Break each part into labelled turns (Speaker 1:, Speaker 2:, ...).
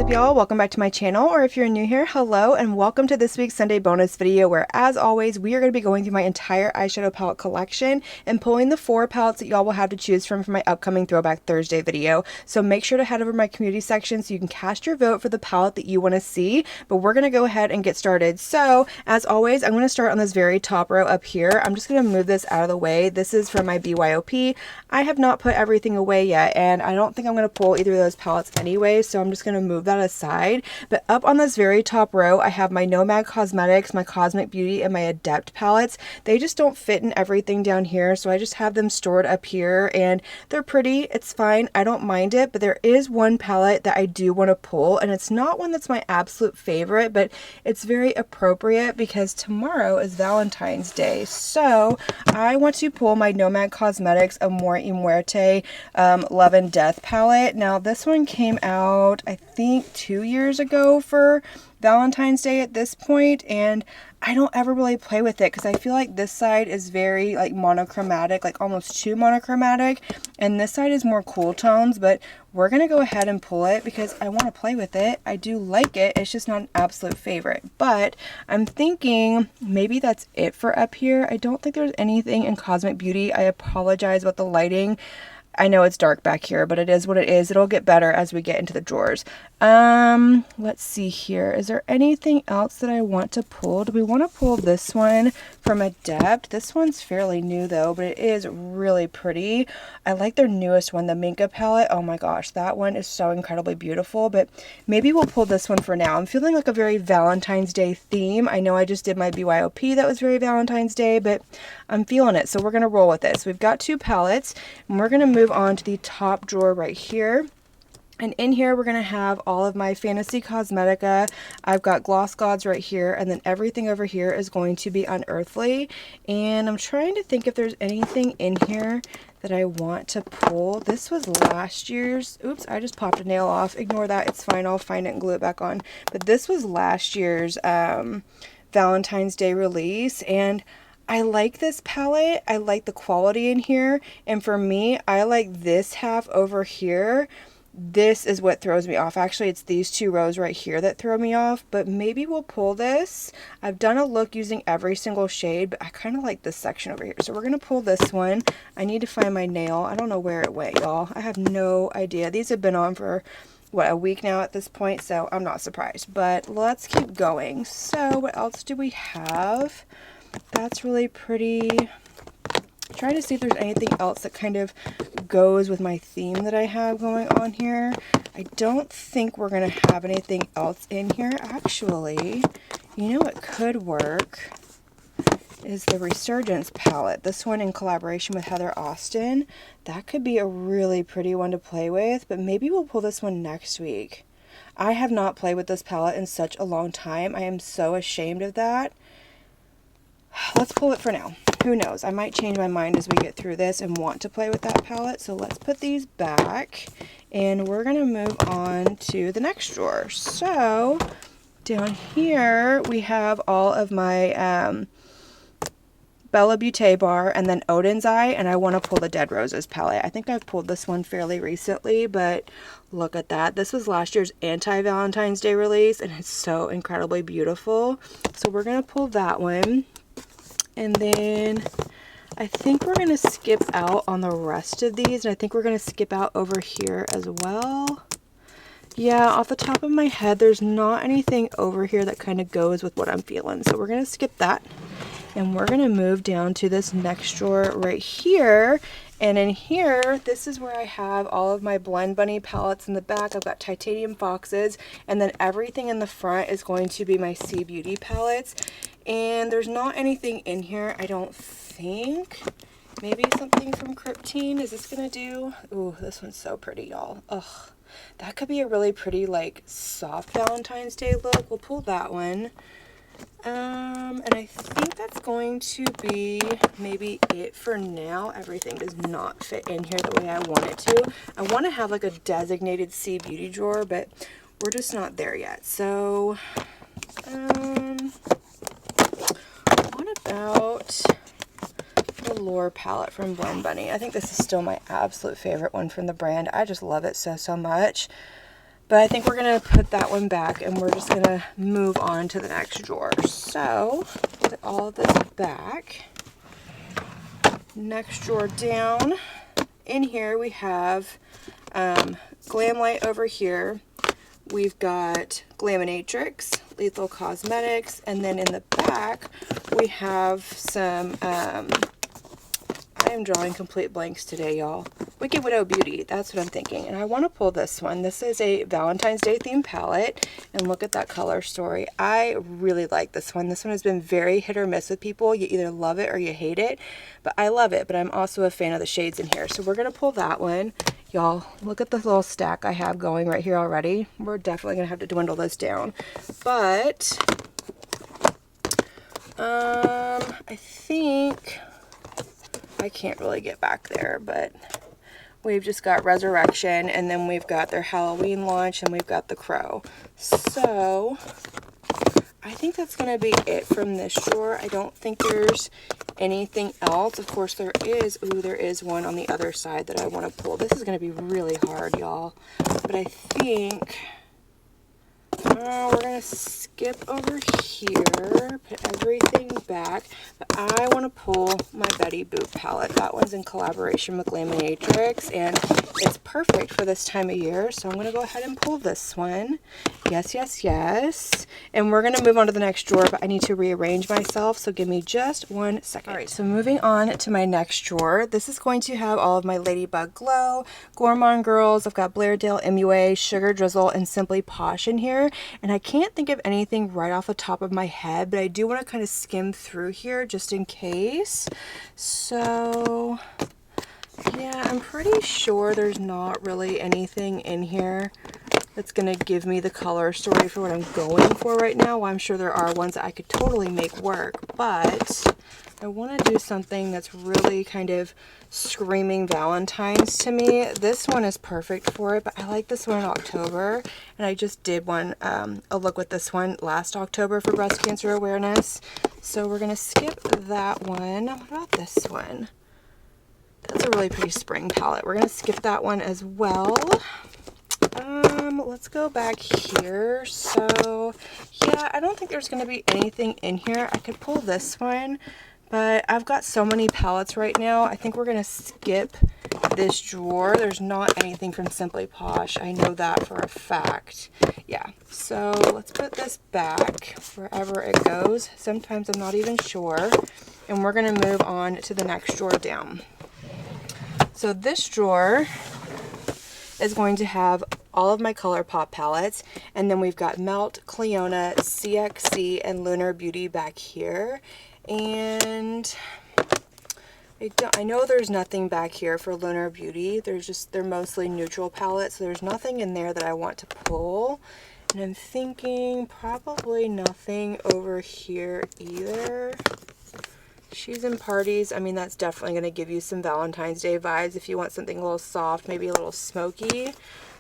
Speaker 1: up, y'all? Welcome back to my channel, or if you're new here, hello and welcome to this week's Sunday bonus video where, as always, we are going to be going through my entire eyeshadow palette collection and pulling the 4 palettes that y'all will have to choose from for my upcoming Throwback Thursday video. So make sure to head over to my community section so you can cast your vote for the palette that you want to see, but we're going to go ahead and get started. So, as always, I'm going to start on this very top row up here. I'm just going to move this out of the way. This is from my BYOP. I have not put everything away yet, and I don't think I'm going to pull either of those palettes anyway, so I'm just going to move that aside. But up on this very top row, I have my Nomad Cosmetics, my Cosmic Beauty, and my Adept palettes. They just don't fit in everything down here, so I just have them stored up here, and they're pretty. It's fine. I don't mind it, but there is one palette that I do want to pull, and it's not one that's my absolute favorite, but it's very appropriate because tomorrow is Valentine's Day. So I want to pull my Nomad Cosmetics Amore y Muerte Love and Death palette. Now this one came out, I think, 2 years ago for Valentine's Day at this point, and I don't ever really play with it because I feel like this side is very like monochromatic, like almost too monochromatic, and this side is more cool tones. But we're gonna go ahead and pull it because I want to play with it. I do like it, it's just not an absolute favorite, but I'm thinking maybe that's it for up here. I don't think there's anything in Cosmic Beauty. I apologize about the lighting. I know it's dark back here, but it is what it is. It'll get better as we get into the drawers. Let's see here. Is there anything else that I want to pull? Do we want to pull this one from Adept? This one's fairly new though, but it is really pretty. I like their newest one, the Minka palette. Oh my gosh, that one is so incredibly beautiful, but maybe we'll pull this one for now. I'm feeling like a very Valentine's Day theme. I know I just did my BYOP that was very Valentine's Day, but I'm feeling it, so we're going to roll with this. We've got 2 palettes, and we're going to move on to the top drawer right here. And in here, we're going to have all of my Fantasy Cosmetica. I've got Gloss Gods right here, and then everything over here is going to be Unearthly. And I'm trying to think if there's anything in here that I want to pull. This was last year's. Oops, I just popped a nail off. Ignore that. It's fine. I'll find it and glue it back on. But this was last year's Valentine's Day release, and I like this palette. I like the quality in here, and for me, I like this half over here. This is what throws me off. Actually, it's these 2 rows right here that throw me off, but maybe we'll pull this. I've done a look using every single shade, but I kind of like this section over here, so we're going to pull this one. I need to find my nail. I don't know where it went, y'all. I have no idea. These have been on for what, a week now at this point, so I'm not surprised, but let's keep going. So what else do we have? That's really pretty. Trying to see if there's anything else that kind of goes with my theme that I have going on here. I don't think we're going to have anything else in here. Actually, you know what could work is the Resurgence palette. This one in collaboration with Heather Austin. That could be a really pretty one to play with, but maybe we'll pull this one next week. I have not played with this palette in such a long time. I am so ashamed of that. Let's pull it for now. Who knows? I might change my mind as we get through this and want to play with that palette. So let's put these back, and we're going to move on to the next drawer. So down here we have all of my Bella Beauté bar and then Odin's Eye, and I want to pull the Dead Roses palette. I think I've pulled this one fairly recently, but look at that. This was last year's anti-Valentine's Day release, and it's so incredibly beautiful. So we're going to pull that one. And then I think we're going to skip out on the rest of these, and I think we're going to skip out over here as well. Yeah, off the top of my head, there's not anything over here that kind of goes with what I'm feeling. So we're going to skip that, and we're going to move down to this next drawer right here. And in here, this is where I have all of my Blend Bunny palettes in the back. I've got Titanium Foxes, and then everything in the front is going to be my Sea Beauty palettes. And there's not anything in here, I don't think. Maybe something from Cryptine. Is this gonna do? Ooh, this one's so pretty, y'all. Ugh, that could be a really pretty, like, soft Valentine's Day look. We'll pull that one. And I think that's going to be maybe it for now. Everything does not fit in here the way I want it to. I want to have like a designated Sea Beauty drawer, but we're just not there yet. So, what about the Lure palette from Blend Bunny? I think this is still my absolute favorite one from the brand. I just love it so much. But I think we're going to put that one back and we're just going to move on to the next drawer. So, put all of this back. Next drawer down. In here we have Glam Light over here. We've got Glaminatrix, Lethal Cosmetics, and then in the back we have some, I am drawing complete blanks today, y'all. Wicked Widow Beauty, that's what I'm thinking. And I want to pull this one. This is a Valentine's Day themed palette, and look at that color story. I really like this one. This one has been very hit or miss with people. You either love it or you hate it, but I love it, but I'm also a fan of the shades in here. So we're going to pull that one. Y'all, look at the little stack I have going right here already. We're definitely going to have to dwindle this down. But, I think, I can't really get back there, but we've just got Resurrection, and then we've got their Halloween launch, and we've got the Crow. So, I think that's going to be it from this drawer. I don't think there's anything else. Of course there is, there is one on the other side that I want to pull. This is going to be really hard, y'all. But I think we're going to skip over here, put everything back. But I want to pull my Betty Boop palette. That one's in collaboration with Glaminatrix, and it's perfect for this time of year. So I'm going to go ahead and pull this one. Yes, yes, yes. And we're going to move on to the next drawer, but I need to rearrange myself, so give me just 1 second. All right, so moving on to my next drawer. This is going to have all of my Ladybug Glow, Gourmande Girls. I've got Blairdale MUA, Sugar Drizzle, and Simply Posh in here. And I can't think of anything right off the top of my head, but I do want to kind of skim through here just in case. So, yeah, I'm pretty sure there's not really anything in here that's going to give me the color story for what I'm going for right now. Well, I'm sure there are ones that I could totally make work, but I want to do something that's really kind of screaming Valentine's to me. This one is perfect for it, but I like this one in October, and I just did one, a look with this one last October for breast cancer awareness. So we're going to skip that one. What about this one? That's a really pretty spring palette. We're going to skip that one as well. Let's go back here. So, yeah, I don't think there's going to be anything in here. I could pull this one, but I've got so many palettes right now. I think we're going to skip this drawer. There's not anything from Simply Posh. I know that for a fact. Yeah, so let's put this back wherever it goes. Sometimes I'm not even sure. And we're going to move on to the next drawer down. So this drawer is going to have all of my ColourPop palettes, and then we've got Melt, Cleona, CXC, and Lunar Beauty back here. And I know there's nothing back here for Lunar Beauty. They're mostly neutral palettes, so there's nothing in there that I want to pull. And I'm thinking probably nothing over here either. She's in Parties. I mean, that's definitely going to give you some Valentine's Day vibes if you want something a little soft, maybe a little smoky,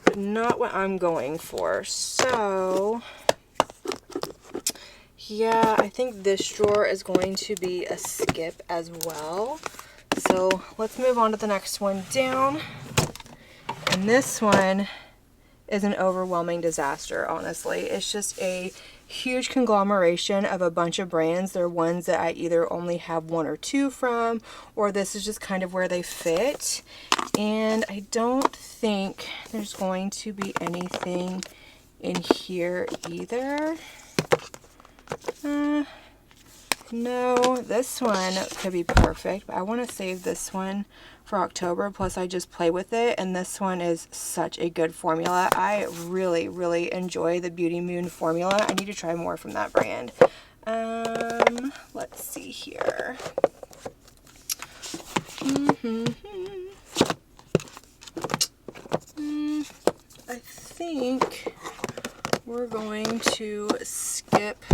Speaker 1: but not what I'm going for. So, yeah, I think this drawer is going to be a skip as well. So let's move on to the next one down. And this one is an overwhelming disaster, honestly. It's just a huge conglomeration of a bunch of brands. They're ones that I either only have one or two from, or this is just kind of where they fit. And I don't think there's going to be anything in here either. No, this one could be perfect, but I want to save this one for October. Plus, I just play with it, and this one is such a good formula. I really, really enjoy the Beauty Moon formula. I need to try more from that brand. Let's see here. I think we're going to skip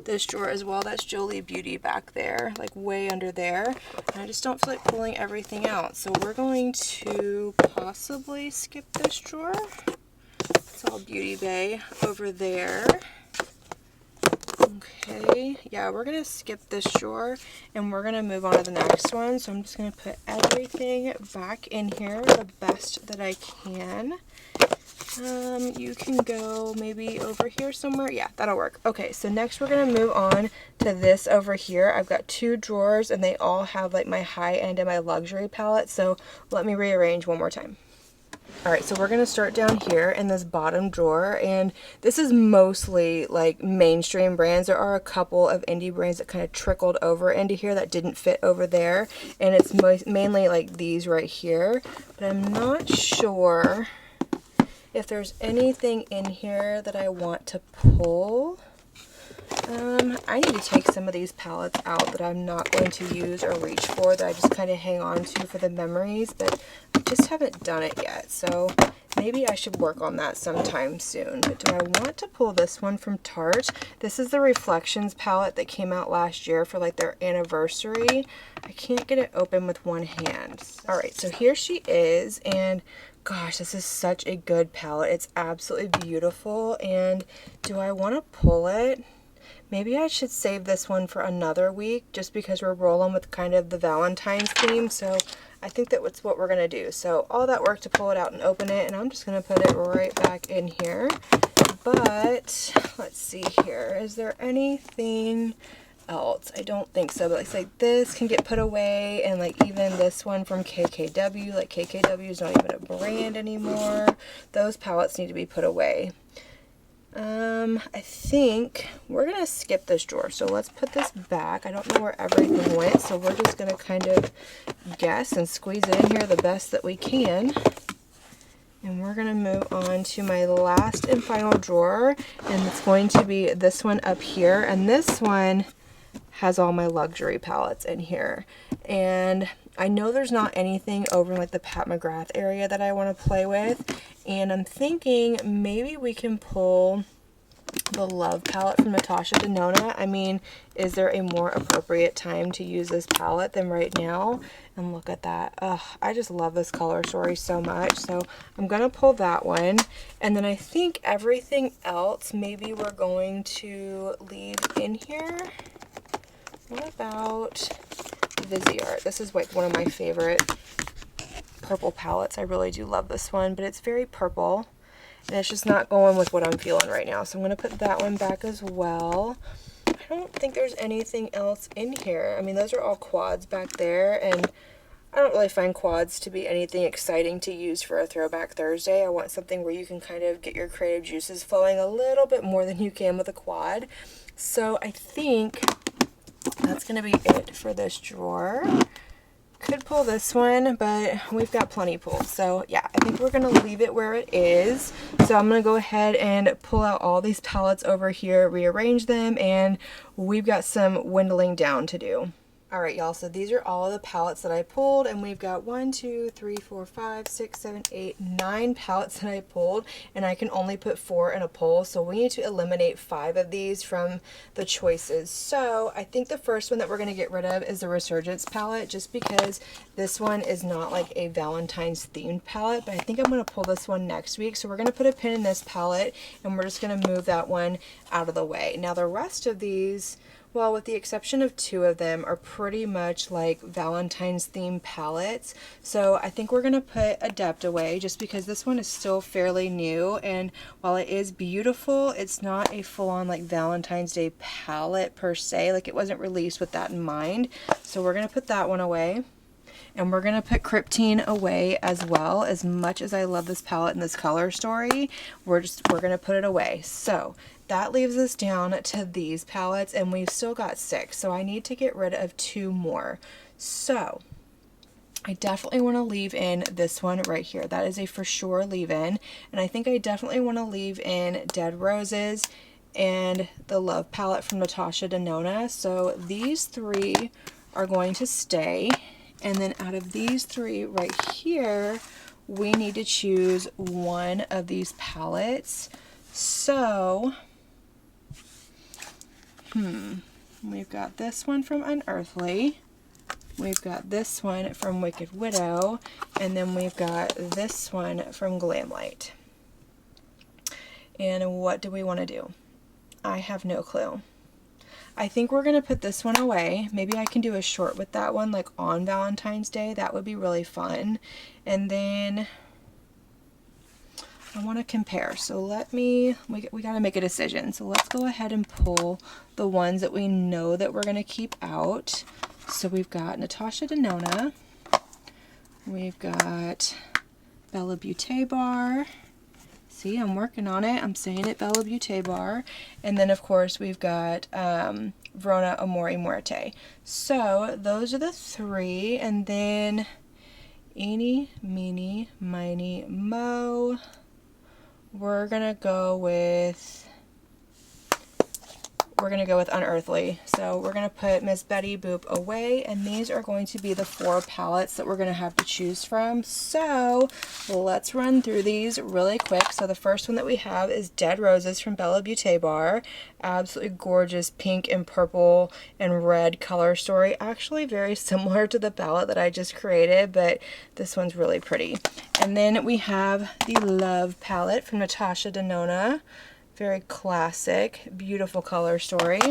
Speaker 1: this drawer as well. That's Jolie Beauty back there, like way under there. And I just don't feel like pulling everything out. So we're going to possibly skip this drawer. It's all Beauty Bay over there. Okay, yeah, we're going to skip this drawer and we're going to move on to the next one. So I'm just going to put everything back in here the best that I can. You can go maybe over here somewhere. Yeah, that'll work. Okay, so next we're gonna move on to this over here. I've got 2 drawers and they all have like my high end and my luxury palette. So let me rearrange one more time. All right, so we're gonna start down here in this bottom drawer, and this is mostly like mainstream brands. There are a couple of indie brands that kind of trickled over into here that didn't fit over there, and it's mainly like these right here, but I'm not sure if there's anything in here that I want to pull. I need to take some of these palettes out that I'm not going to use or reach for, that I just kind of hang on to for the memories, but I just haven't done it yet. So maybe I should work on that sometime soon. But do I want to pull this one from Tarte? This is the Reflections palette that came out last year for like their anniversary. I can't get it open with one hand. All right, so here she is, and gosh, this is such a good palette. It's absolutely beautiful. And do I want to pull it? Maybe I should save this one for another week, just because we're rolling with kind of the Valentine's theme. So I think that's what we're going to do. So all that work to pull it out and open it, and I'm just going to put it right back in here. But let's see here. Is there anything else? I don't think so, but like this can get put away, and like even this one from KKW, like KKW is not even a brand anymore. Those palettes need to be put away. I think we're gonna skip this drawer, so let's put this back. I don't know where everything went, so we're just gonna kind of guess and squeeze it in here the best that we can. And we're gonna move on to my last and final drawer, and it's going to be this one up here, and this one has all my luxury palettes in here. And I know there's not anything over in like the Pat McGrath area that I want to play with, and I'm thinking maybe we can pull the Love palette from Natasha Denona. I mean, is there a more appropriate time to use this palette than right now? And look at that. Ugh, I just love this color story so much. So I'm gonna pull that one, and then I think everything else maybe we're going to leave in here. What about Viseart? This is like one of my favorite purple palettes. I really do love this one, but it's very purple, and it's just not going with what I'm feeling right now. So I'm going to put that one back as well. I don't think there's anything else in here. I mean, those are all quads back there, and I don't really find quads to be anything exciting to use for a Throwback Thursday. I want something where you can kind of get your creative juices flowing a little bit more than you can with a quad. So I think that's going to be it for this drawer. Could pull this one, but we've got plenty pulled. So yeah, I think we're going to leave it where it is. So I'm going to go ahead and pull out all these palettes over here, rearrange them, and we've got some dwindling down to do. Alright y'all, so these are all of the palettes that I pulled, and we've got 1, 2, 3, 4, 5, 6, 7, 8, 9 palettes that I pulled, and I can only put 4 in a pull, so we need to eliminate 5 of these from the choices. So I think the first one that we're going to get rid of is the Resurgence palette, just because this one is not like a Valentine's themed palette, but I think I'm going to pull this one next week. So we're going to put a pin in this palette, and we're just going to move that one out of the way. Now the rest of these, well, with the exception of 2 of them, are pretty much like Valentine's themed palettes. So I think we're going to put Adept away, just because this one is still fairly new, and while it is beautiful, it's not a full-on like Valentine's Day palette per se. Like, it wasn't released with that in mind. So we're going to put that one away. And we're going to put Cryptine away as well. As much as I love this palette and this color story, we're going to put it away. So that leaves us down to these palettes, and we've still got 6. So I need to get rid of 2 more. So I definitely want to leave in this one right here. That is a for sure leave in. And I think I definitely want to leave in Dead Roses and the Love palette from Natasha Denona. So these 3 are going to stay. And then out of these 3 right here, we need to choose one of these palettes. So, we've got this one from Unearthly. We've got this one from Wicked Widow. And then we've got this one from Glamlight. And what do we want to do? I have no clue. I think we're going to put this one away. Maybe I can do a short with that one, like on Valentine's Day. That would be really fun. And then I want to compare. So we got to make a decision. So let's go ahead and pull the ones that we know that we're going to keep out. So we've got Natasha Denona. We've got Bella Beauté Bar. See, I'm working on it. I'm saying it, Bella Beauté Bar. And then, of course, we've got Verona, Amore, Muerta. So those are the three. And then eeny, meeny, miny, mo. We're gonna go with Unearthly. So we're gonna put Miss Betty Boop away, and these are going to be the 4 palettes that we're gonna have to choose from. So let's run through these really quick. So the first one that we have is Dead Roses from Bella Beauté Bar. Absolutely gorgeous pink and purple and red color story. Actually very similar to the palette that I just created, but this one's really pretty. And then we have the Love palette from Natasha Denona. Very classic, beautiful color story.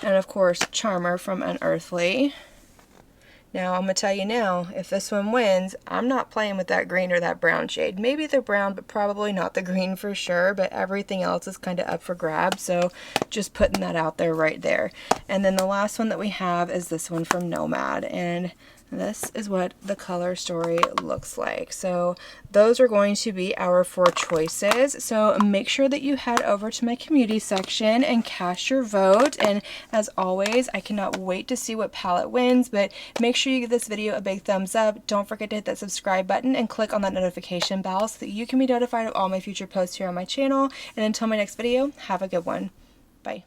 Speaker 1: And of course, Charmer from Unearthly. Now, I'm going to tell you now, if this one wins, I'm not playing with that green or that brown shade. Maybe the brown, but probably not the green for sure, but everything else is kind of up for grabs, so just putting that out there right there. And then the last one that we have is this one from Nomad, and this is what the color story looks like. So those are going to be our 4 choices. So make sure that you head over to my community section and cast your vote. And as always, I cannot wait to see what palette wins, but make sure you give this video a big thumbs up. Don't forget to hit that subscribe button and click on that notification bell so that you can be notified of all my future posts here on my channel. And until my next video, have a good one. Bye.